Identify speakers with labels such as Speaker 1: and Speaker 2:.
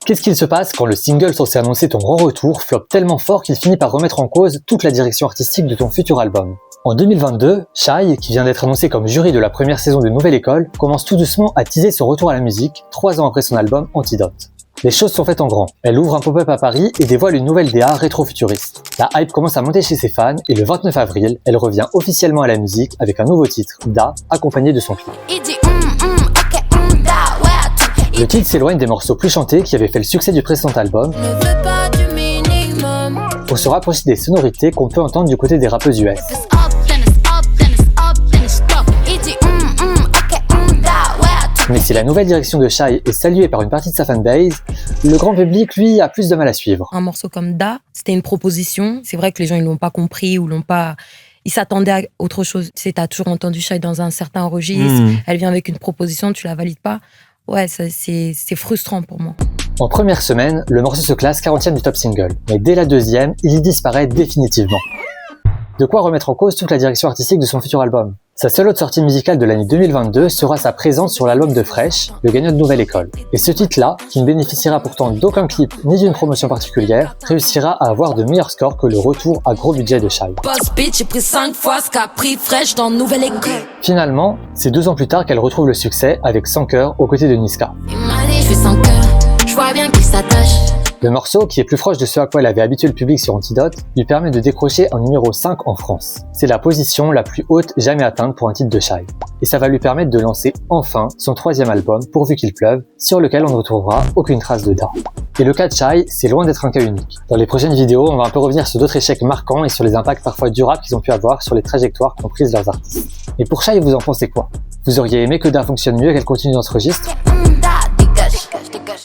Speaker 1: Qu'est-ce qu'il se passe quand le single censé annoncer ton grand retour flop tellement fort qu'il finit par remettre en cause toute la direction artistique de ton futur album? En 2022, Shai, qui vient d'être annoncé comme jury de la première saison de Nouvelle École, commence tout doucement à teaser son retour à la musique, 3 ans après son album Antidote. Les choses sont faites en grand. Elle ouvre un pop-up à Paris et dévoile une nouvelle DA rétro-futuriste. La hype commence à monter chez ses fans et le 29 avril, elle revient officiellement à la musique avec un nouveau titre, Da, accompagné de son clip. Le titre s'éloigne des morceaux plus chantés qui avaient fait le succès du précédent album pour se rapprocher des sonorités qu'on peut entendre du côté des rappeuses US. Mais si la nouvelle direction de Shai est saluée par une partie de sa fanbase, le grand public, lui, a plus de mal à suivre.
Speaker 2: Un morceau comme Da, c'était une proposition. C'est vrai que les gens, ils l'ont pas compris ou l'ont pas... Ils s'attendaient à autre chose. Tu sais, t'as toujours entendu Shai dans un certain registre. Elle vient avec une proposition, tu la valides pas. Ouais, c'est frustrant pour moi.
Speaker 1: En première semaine, le morceau se classe 40e du top single. Mais dès la deuxième, il y disparaît définitivement. De quoi remettre en cause toute la direction artistique de son futur album. Sa seule autre sortie musicale de l'année 2022 sera sa présence sur l'album de Fresh, le gagnant de Nouvelle École. Et ce titre-là, qui ne bénéficiera pourtant d'aucun clip ni d'une promotion particulière, réussira à avoir de meilleurs scores que le retour à gros budget de Shai. Finalement, c'est 2 ans plus tard qu'elle retrouve le succès avec Sans Cœur aux côtés de Niska. Le morceau, qui est plus proche de ce à quoi elle avait habitué le public sur Antidote, lui permet de décrocher un numéro 5 en France. C'est la position la plus haute jamais atteinte pour un titre de Shai. Et ça va lui permettre de lancer enfin son 3e album, Pourvu qu'il pleuve, sur lequel on ne retrouvera aucune trace de Da. Et le cas de Shai, c'est loin d'être un cas unique. Dans les prochaines vidéos, on va un peu revenir sur d'autres échecs marquants et sur les impacts parfois durables qu'ils ont pu avoir sur les trajectoires qu'ont prises leurs artistes. Et pour Shai, vous en pensez quoi? Vous auriez aimé que Da fonctionne mieux et qu'elle continue dans ce registre?